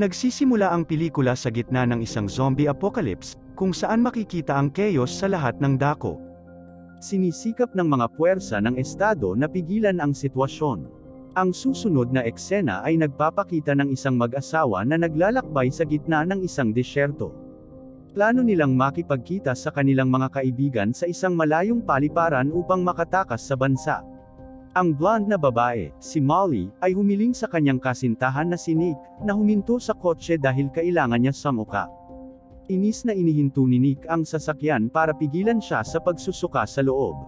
Nagsisimula ang pelikula sa gitna ng isang zombie apocalypse, kung saan makikita ang chaos sa lahat ng dako. Sinisikap ng mga puwersa ng estado na pigilan ang sitwasyon. Ang susunod na eksena ay nagpapakita ng isang mag-asawa na naglalakbay sa gitna ng isang disyerto. Plano nilang makipagkita sa kanilang mga kaibigan sa isang malayong paliparan upang makatakas sa bansa. Ang blonde na babae, si Molly, ay humiling sa kanyang kasintahan na si Nick, na huminto sa kotse dahil kailangan niya sa muka. Inis na inihinto ni Nick ang sasakyan para pigilan siya sa pagsusuka sa loob.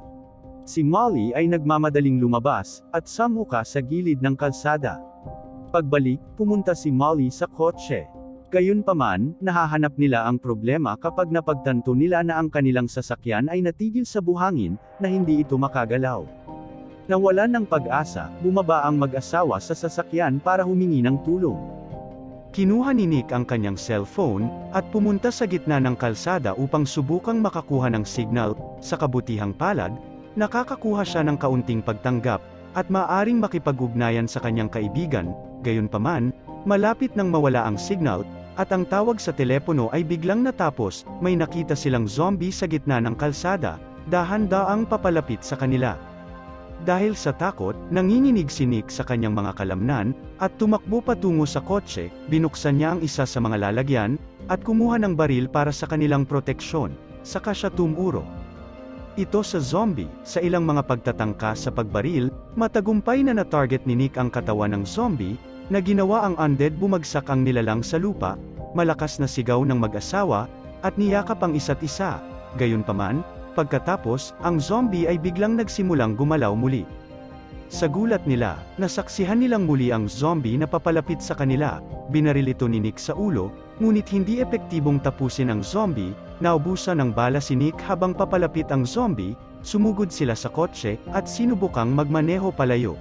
Si Molly ay nagmamadaling lumabas, at samuka sa gilid ng kalsada. Pagbalik, pumunta si Molly sa kotse. Gayunpaman, nahahanap nila ang problema kapag napagtanto nila na ang kanilang sasakyan ay natigil sa buhangin, na hindi ito makagalaw. Nawalan ng pag-asa, bumaba ang mag-asawa sa sasakyan para humingi ng tulong. Kinuha ni Nick ang kanyang cellphone, at pumunta sa gitna ng kalsada upang subukang makakuha ng signal. Sa kabutihang palad, nakakakuha siya ng kaunting pagtanggap, at maaring makipag-ugnayan sa kanyang kaibigan. Gayunpaman, malapit nang mawala ang signal, at ang tawag sa telepono ay biglang natapos. May nakita silang zombie sa gitna ng kalsada, dahan-daang papalapit sa kanila. Dahil sa takot, nanginginig si Nick sa kanyang mga kalamnan, at tumakbo patungo sa kotse. Binuksan niya ang isa sa mga lalagyan, at kumuha ng baril para sa kanilang proteksyon. Saka siya tumuro ito sa zombie. Sa ilang mga pagtatangka sa pagbaril, matagumpay na na-target ni Nick ang katawan ng zombie, na ginawa ang undead bumagsak ang nilalang sa lupa. Malakas na sigaw ng mag-asawa, at niyakap ang isa't isa. Gayunpaman, pagkatapos, ang zombie ay biglang nagsimulang gumalaw muli. Sa gulat nila, nasaksihan nilang muli ang zombie na papalapit sa kanila. Binaril ito ni Nick sa ulo, ngunit hindi epektibong tapusin ang zombie. Naubusan ng bala si Nick habang papalapit ang zombie. Sumugod sila sa kotse, at sinubukang magmaneho palayo.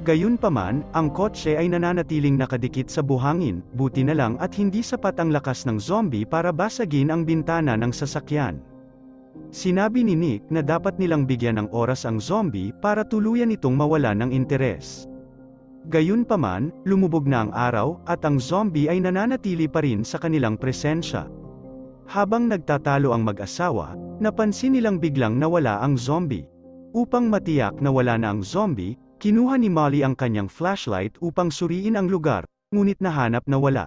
Gayunpaman, ang kotse ay nananatiling nakadikit sa buhangin. Buti na lang at hindi sapat ang lakas ng zombie para basagin ang bintana ng sasakyan. Sinabi ni Nick na dapat nilang bigyan ng oras ang zombie para tuluyan itong mawala ng interes. Gayunpaman, lumubog na ang araw, at ang zombie ay nananatili pa rin sa kanilang presensya. Habang nagtatalo ang mag-asawa, napansin nilang biglang nawala ang zombie. Upang matiyak na wala na ang zombie, kinuha ni Molly ang kanyang flashlight upang suriin ang lugar, ngunit nahanap na wala.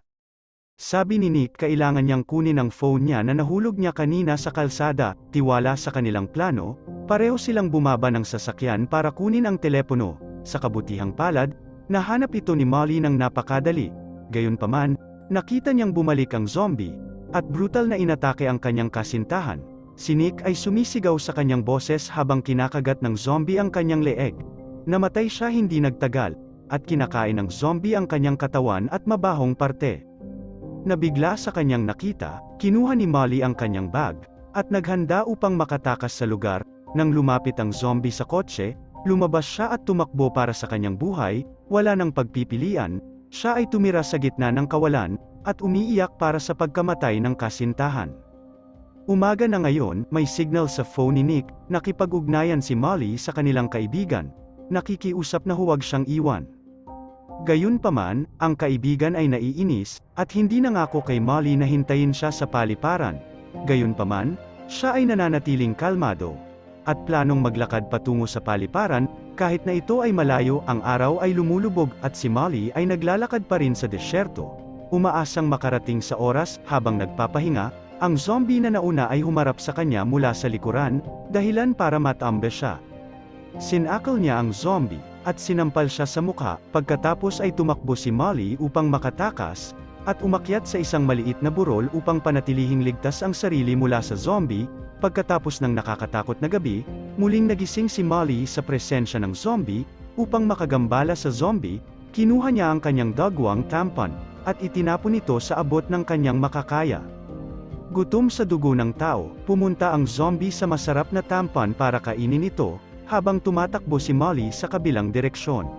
Sabi ni Nick kailangan niyang kunin ang phone niya na nahulog niya kanina sa kalsada. Tiwala sa kanilang plano, pareho silang bumaba ng sasakyan para kunin ang telepono. Sa kabutihang palad, nahanap ito ni Molly ng napakadali. Gayunpaman, nakita niyang bumalik ang zombie, at brutal na inatake ang kanyang kasintahan. Si Nick ay sumisigaw sa kanyang boses habang kinakagat ng zombie ang kanyang leeg. Namatay siya hindi nagtagal, at kinakain ng zombie ang kanyang katawan at mabahong parte. Nabigla sa kanyang nakita, kinuha ni Molly ang kanyang bag, at naghanda upang makatakas sa lugar. Nang lumapit ang zombie sa kotse, lumabas siya at tumakbo para sa kanyang buhay. Wala nang pagpipilian, siya ay tumira sa gitna ng kawalan, at umiiyak para sa pagkamatay ng kasintahan. Umaga na ngayon, may signal sa phone ni Nick. Nakipag-ugnayan si Molly sa kanilang kaibigan. Nakikiusap na huwag siyang iwan. Gayunpaman, ang kaibigan ay naiinis, at hindi nangako kay Molly na hintayin siya sa paliparan. Gayunpaman, siya ay nananatiling kalmado, at planong maglakad patungo sa paliparan. Kahit na ito ay malayo, ang araw ay lumulubog, at si Molly ay naglalakad pa rin sa desyerto, umaasang makarating sa oras. Habang nagpapahinga, ang zombie na nauna ay humarap sa kanya mula sa likuran, dahilan para matambe siya. Sinakal niya ang zombie, at sinampal siya sa mukha. Pagkatapos ay tumakbo si Molly upang makatakas, at umakyat sa isang maliit na burol upang panatilihing ligtas ang sarili mula sa zombie. Pagkatapos ng nakakatakot na gabi, muling nagising si Molly sa presensya ng zombie. Upang makagambala sa zombie, kinuha niya ang kanyang dagwang tampon, at itinapon ito sa abot ng kanyang makakaya. Gutom sa dugo ng tao, pumunta ang zombie sa masarap na tampon para kainin ito, habang tumatakbo si Molly sa kabilang direksyon.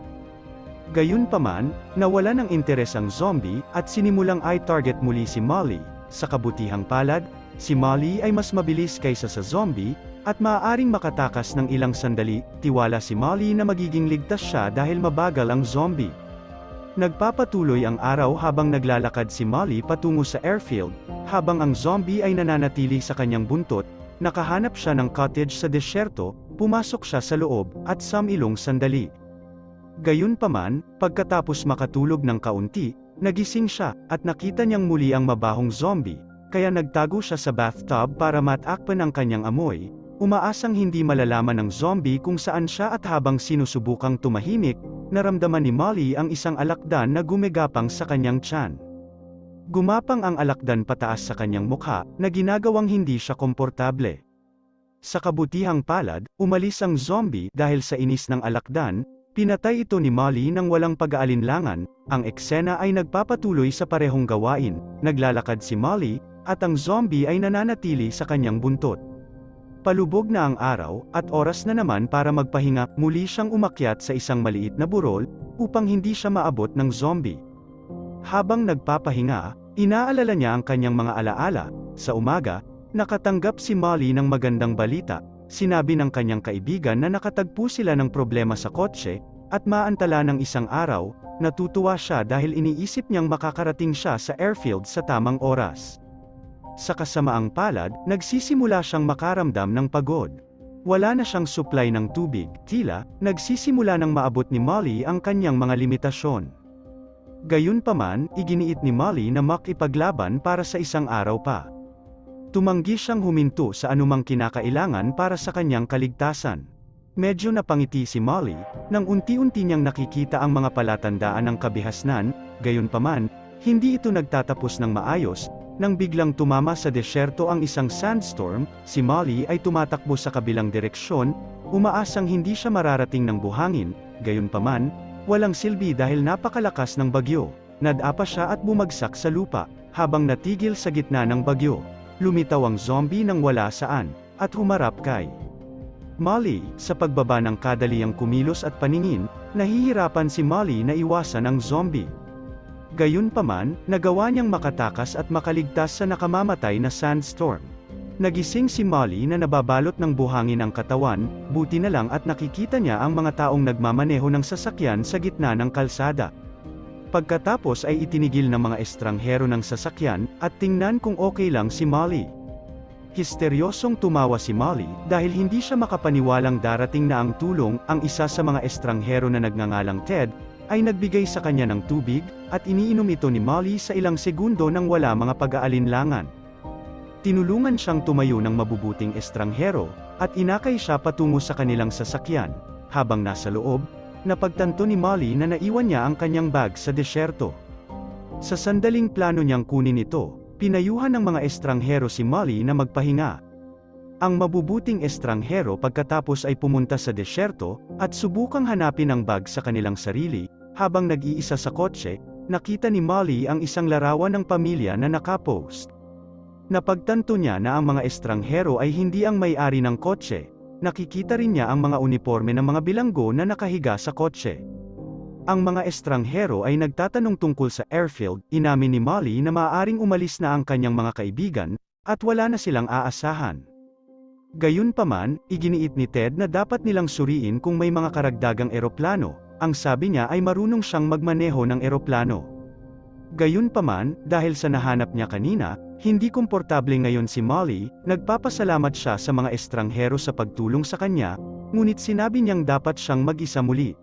Gayunpaman, nawala ng interes ang zombie, at sinimulang i-target muli si Molly. Sa kabutihang palad, si Molly ay mas mabilis kaysa sa zombie, at maaaring makatakas ng ilang sandali. Tiwala si Molly na magiging ligtas siya dahil mabagal ang zombie. Nagpapatuloy ang araw habang naglalakad si Molly patungo sa airfield, habang ang zombie ay nananatili sa kanyang buntot. Nakahanap siya ng cottage sa disyerto, pumasok siya sa loob, at sumilong sandali. Gayunpaman, pagkatapos makatulog ng kaunti, nagising siya, at nakita niyang muli ang mabahong zombie, kaya nagtago siya sa bathtub para matakpan ang kanyang amoy, umaasang hindi malalaman ng zombie kung saan siya at habang sinusubukang tumahimik, naramdaman ni Molly ang isang alakdan na gumagapang sa kanyang tiyan. Gumapang ang alakdan pataas sa kanyang mukha, na ginagawang hindi siya komportable. Sa kabutihang palad, umalis ang zombie dahil sa inis ng alakdan, pinatay ito ni Molly nang walang pag-aalinlangan. Ang eksena ay nagpapatuloy sa parehong gawain, naglalakad si Molly, at ang zombie ay nananatili sa kanyang buntot. Palubog na ang araw, at oras na naman para magpahinga, muli siyang umakyat sa isang maliit na burol, upang hindi siya maabot ng zombie. Habang nagpapahinga, inaalala niya ang kanyang mga alaala. Sa umaga, nakatanggap si Molly ng magandang balita. Sinabi ng kanyang kaibigan na nakatagpo sila ng problema sa kotse, at maantala ng isang araw, natutuwa siya dahil iniisip niyang makakarating siya sa airfield sa tamang oras. Sa kasamaang palad, nagsisimula siyang makaramdam ng pagod. Wala na siyang supply ng tubig, tila, nagsisimula ng maabot ni Molly ang kanyang mga limitasyon. Gayunpaman, iginiit ni Molly na makipaglaban para sa isang araw pa. Tumanggi siyang huminto sa anumang kinakailangan para sa kanyang kaligtasan. Medyo napangiti si Molly, nang unti-unti niyang nakikita ang mga palatandaan ng kabihasnan. Gayunpaman, hindi ito nagtatapos ng maayos. Nang biglang tumama sa disyerto ang isang sandstorm, si Molly ay tumatakbo sa kabilang direksyon, umaasang hindi siya mararating ng buhangin. Gayunpaman, walang silbi dahil napakalakas ng bagyo. Nadapa siya at bumagsak sa lupa. Habang natigil sa gitna ng bagyo, lumitaw ang zombie nang wala saan, at humarap kay Molly. Sa pagbaba ng kadaliyang kumilos at paningin, nahihirapan si Molly na iwasan ang zombie. Gayunpaman, nagawa niyang makatakas at makaligtas sa nakamamatay na sandstorm. Nagising si Molly na nababalot ng buhangin ang katawan, buti na lang at nakikita niya ang mga taong nagmamaneho ng sasakyan sa gitna ng kalsada. Pagkatapos ay itinigil ng mga estranghero ng sasakyan, at tingnan kung okay lang si Molly. Histeryosong tumawa si Molly, dahil hindi siya makapaniwalang darating na ang tulong. Ang isa sa mga estranghero na nagngangalang Ted, ay nagbigay sa kanya ng tubig, at iniinom ito ni Molly sa ilang segundo nang wala mga pag-aalinlangan. Tinulungan siyang tumayo ng mabubuting estranghero, at inakay siya patungo sa kanilang sasakyan. Habang nasa loob, napagtanto ni Molly na naiwan niya ang kanyang bag sa disyerto. Sa sandaling plano niyang kunin ito, pinayuhan ng mga estranghero si Molly na magpahinga. Ang mabubuting estranghero pagkatapos ay pumunta sa disyerto, at subukang hanapin ang bag sa kanilang sarili. Habang nag-iisa sa kotse, nakita ni Molly ang isang larawan ng pamilya na nakapost. Napagtanto niya na ang mga estranghero ay hindi ang may-ari ng kotse. Nakikita rin niya ang mga uniforme ng mga bilanggo na nakahiga sa kotse. Ang mga estranghero ay nagtatanong tungkol sa airfield. Inamin ni Molly na maaaring umalis na ang kanyang mga kaibigan, at wala na silang aasahan. Gayunpaman, iginiit ni Ted na dapat nilang suriin kung may mga karagdagang eroplano. Ang sabi niya ay marunong siyang magmaneho ng eroplano. Gayunpaman, dahil sa nahanap niya kanina, hindi komportable ngayon si Molly. Nagpapasalamat siya sa mga estranghero sa pagtulong sa kanya, ngunit sinabi niyang dapat siyang mag-isa muli.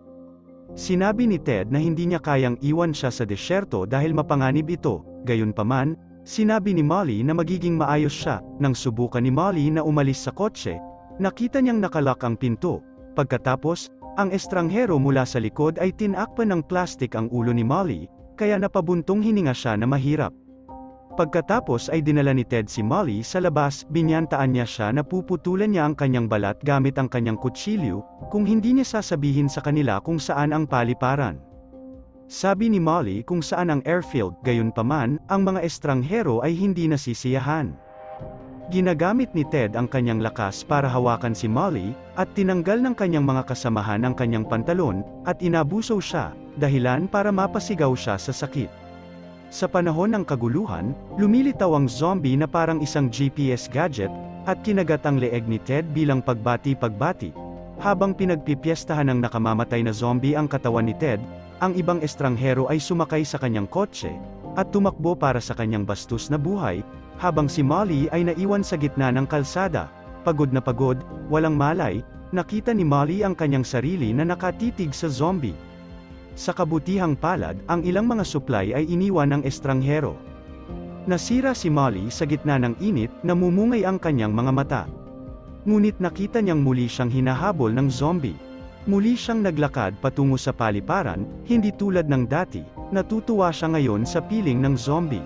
Sinabi ni Ted na hindi niya kayang iwan siya sa disyerto dahil mapanganib ito. Gayunpaman, sinabi ni Molly na magiging maayos siya. Nang subukan ni Molly na umalis sa kotse, nakita niyang nakalak ang pinto. Pagkatapos, ang estranghero mula sa likod ay tinakpan ng plastik ang ulo ni Molly, kaya napabuntong hininga siya na mahirap. Pagkatapos ay dinala ni Ted si Molly sa labas. Binyantaan niya siya na puputulan niya ang kanyang balat gamit ang kanyang kutsilyo, kung hindi niya sasabihin sa kanila kung saan ang paliparan. Sabi ni Molly kung saan ang airfield. Gayunpaman, ang mga estranghero ay hindi nasisiyahan. Ginagamit ni Ted ang kanyang lakas para hawakan si Molly, at tinanggal ng kanyang mga kasamahan ang kanyang pantalon, at inabuso siya, dahilan para mapasigaw siya sa sakit. Sa panahon ng kaguluhan, lumilitaw ang zombie na parang isang GPS gadget, at kinagat ang leeg ni Ted bilang pagbati-pagbati. Habang pinagpipiestahan ng nakamamatay na zombie ang katawan ni Ted, ang ibang estranghero ay sumakay sa kanyang kotse, at tumakbo para sa kanyang bastos na buhay, habang si Molly ay naiwan sa gitna ng kalsada. Pagod na pagod, walang malay, nakita ni Molly ang kanyang sarili na nakatitig sa zombie. Sa kabutihang palad, ang ilang mga supply ay iniwan ng estranghero. Nasira si Molly sa gitna ng init, namumungay ang kanyang mga mata. Ngunit nakita niyang muli siyang hinahabol ng zombie. Muli siyang naglakad patungo sa paliparan, hindi tulad ng dati, natutuwa siya ngayon sa piling ng zombie.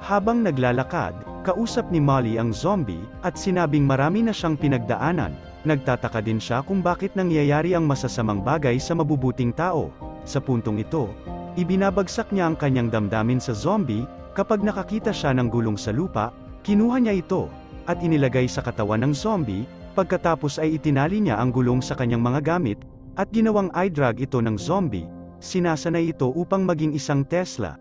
Habang naglalakad, kausap ni Molly ang zombie, at sinabing marami na siyang pinagdaanan. Nagtataka din siya kung bakit nangyayari ang masasamang bagay sa mabubuting tao. Sa puntong ito, ibinabagsak niya ang kanyang damdamin sa zombie. Kapag nakakita siya ng gulong sa lupa, kinuha niya ito, at inilagay sa katawan ng zombie. Pagkatapos ay itinali niya ang gulong sa kanyang mga gamit, at ginawang i-drug ito ng zombie. Sinasanay ito upang maging isang Tesla.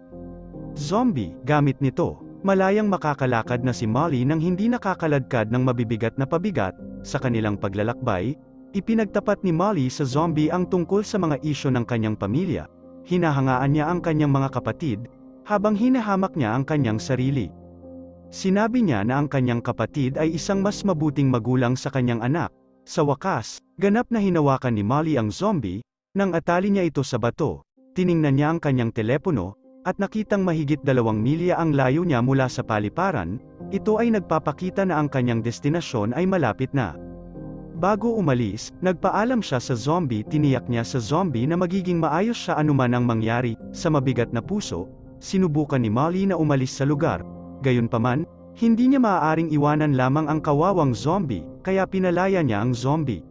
Zombie, gamit nito, malayang makakalakad na si Molly nang hindi nakakaladkad ng mabibigat na pabigat. Sa kanilang paglalakbay, ipinagtapat ni Molly sa zombie ang tungkol sa mga isyu ng kanyang pamilya. Hinahangaan niya ang kanyang mga kapatid, habang hinahamak niya ang kanyang sarili. Sinabi niya na ang kanyang kapatid ay isang mas mabuting magulang sa kanyang anak. Sa wakas, ganap na hinawakan ni Molly ang zombie, nang atali niya ito sa bato. Tiningnan niya ang kanyang telepono, at nakitang mahigit 2 milya ang layo niya mula sa paliparan. Ito ay nagpapakita na ang kanyang destinasyon ay malapit na. Bago umalis, nagpaalam siya sa zombie. Tiniyak niya sa zombie na magiging maayos siya anuman ang mangyari. Sa mabigat na puso, sinubukan ni Molly na umalis sa lugar. Gayunpaman, hindi niya maaaring iwanan lamang ang kawawang zombie, kaya pinalaya niya ang zombie.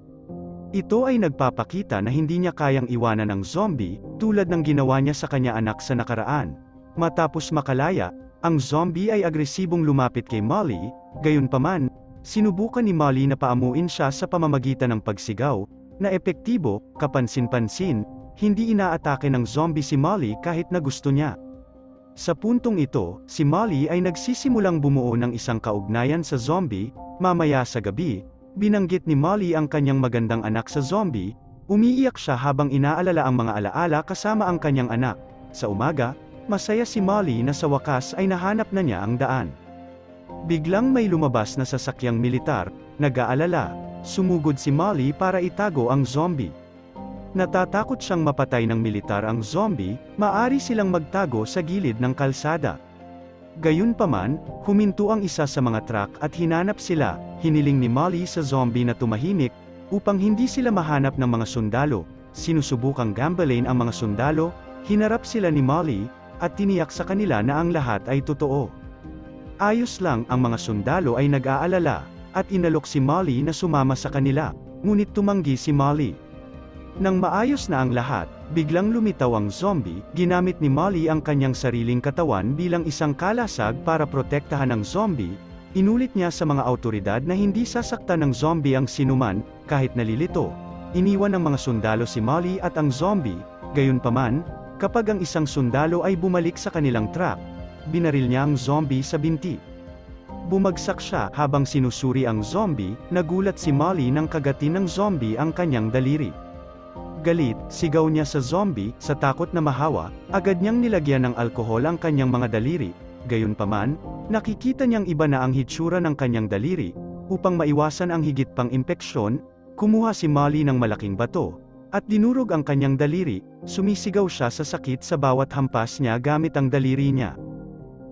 Ito ay nagpapakita na hindi niya kayang iwanan ang zombie, tulad ng ginawa niya sa kanya anak sa nakaraan. Matapos makalaya, ang zombie ay agresibong lumapit kay Molly. Gayunpaman, sinubukan ni Molly na paamuin siya sa pamamagitan ng pagsigaw, na epektibo. Kapansin-pansin, hindi inaatake ng zombie si Molly kahit na gusto niya. Sa puntong ito, si Molly ay nagsisimulang bumuo ng isang kaugnayan sa zombie. Mamaya sa gabi, binanggit ni Molly ang kanyang magandang anak sa zombie. Umiiyak siya habang inaalala ang mga alaala kasama ang kanyang anak. Sa umaga, masaya si Molly na sa wakas ay nahanap na niya ang daan. Biglang may lumabas na sasakyang militar. Nag-aalala, sumugod si Molly para itago ang zombie. Natatakot siyang mapatay ng militar ang zombie. Maari silang magtago sa gilid ng kalsada. Gayunpaman, huminto ang isa sa mga truck at hinanap sila. Hiniling ni Molly sa zombie na tumahimik, upang hindi sila mahanap ng mga sundalo. Sinusubukang gambalain ang mga sundalo. Hinarap sila ni Molly, at tiniyak sa kanila na ang lahat ay totoo. Ayos lang, ang mga sundalo ay nag-aalala, at inalok si Molly na sumama sa kanila. Ngunit tumanggi si Molly. Nang maayos na ang lahat, biglang lumitaw ang zombie. Ginamit ni Molly ang kanyang sariling katawan bilang isang kalasag para protektahan ang zombie. Inulit niya sa mga awtoridad na hindi sasaktan ng zombie ang sinuman, kahit nalilito. Iniwan ng mga sundalo si Molly at ang zombie. Gayunpaman, kapag ang isang sundalo ay bumalik sa kanilang truck, binaril niya ang zombie sa binti. Bumagsak siya. Habang sinusuri ang zombie, nagulat si Molly nang kagatin ng zombie ang kanyang daliri. Galit, sigaw niya sa zombie. Sa takot na mahawa, agad niyang nilagyan ng alkohol ang kanyang mga daliri. Gayunpaman, nakikita niyang iba na ang hitsura ng kanyang daliri. Upang maiwasan ang higit pang impeksyon, kumuha si Molly ng malaking bato, at dinurog ang kanyang daliri. Sumisigaw siya sa sakit sa bawat hampas niya gamit ang daliri niya.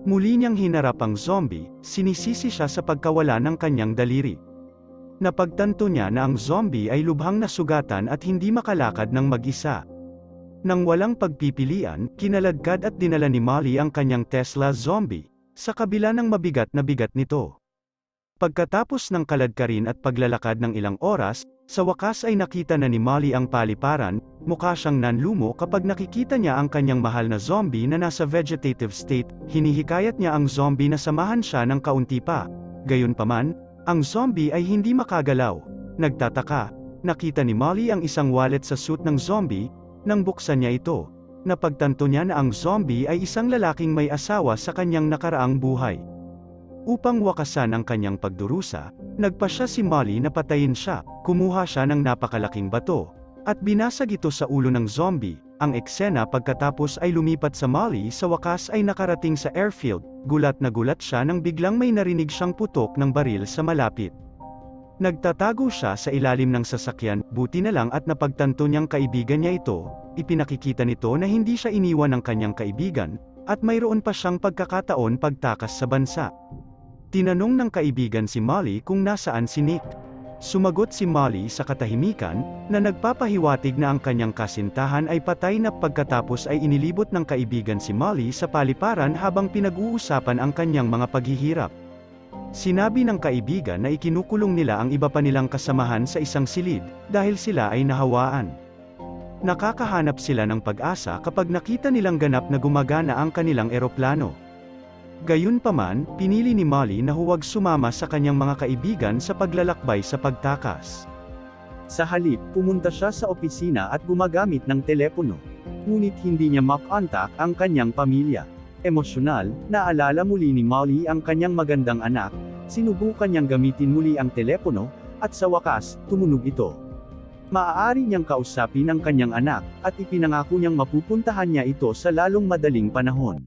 Muli niyang hinarap ang zombie. Sinisisi siya sa pagkawala ng kanyang daliri. Napagtanto niya na ang zombie ay lubhang nasugatan at hindi makalakad ng mag-isa. Nang walang pagpipilian, kinaladkad at dinala ni Molly ang kanyang Tesla zombie, sa kabila ng mabigat na bigat nito. Pagkatapos ng kaladkarin at paglalakad ng ilang oras, sa wakas ay nakita na ni Molly ang paliparan. Mukha siyang nanlumo kapag nakikita niya ang kanyang mahal na zombie na nasa vegetative state. Hinihikayat niya ang zombie na samahan siya ng kaunti pa. Gayunpaman, ang zombie ay hindi makagalaw. Nagtataka, nakita ni Molly ang isang wallet sa suit ng zombie. Nang buksan niya ito, napagtanto niya na ang zombie ay isang lalaking may asawa sa kanyang nakaraang buhay. Upang wakasan ang kanyang pagdurusa, nagpasya si Molly na patayin siya. Kumuha siya ng napakalaking bato. At binasag ito sa ulo ng zombie. Ang eksena pagkatapos ay lumipat sa Molly sa wakas ay nakarating sa airfield. Gulat na gulat siya nang biglang may narinig siyang putok ng baril sa malapit. Nagtatago siya sa ilalim ng sasakyan, buti na lang at napagtanto niyang kaibigan niya ito. Ipinakikita nito na hindi siya iniwan ng kanyang kaibigan, at mayroon pa siyang pagkakataon pagtakas sa bansa. Tinanong ng kaibigan si Molly kung nasaan si Nick. Sumagot si Molly sa katahimikan, na nagpapahiwatig na ang kanyang kasintahan ay patay na pagkatapos ay inilibot ng kaibigan si Molly sa paliparan habang pinag-uusapan ang kanyang mga paghihirap. Sinabi ng kaibigan na ikinukulong nila ang iba pa nilang kasamahan sa isang silid, dahil sila ay nahawaan. Nakakahanap sila ng pag-asa kapag nakita nilang ganap na gumagana ang kanilang eroplano. Gayunpaman, pinili ni Molly na huwag sumama sa kanyang mga kaibigan sa paglalakbay sa pagtakas. Sa halip, pumunta siya sa opisina at gumagamit ng telepono. Ngunit hindi niya makontak ang kanyang pamilya. Emosyonal, naalala muli ni Molly ang kanyang magandang anak, sinubukan niyang gamitin muli ang telepono, at sa wakas, tumunog ito. Maaari niyang kausapin ang kanyang anak, at ipinangako niyang mapupuntahan niya ito sa lalong madaling panahon.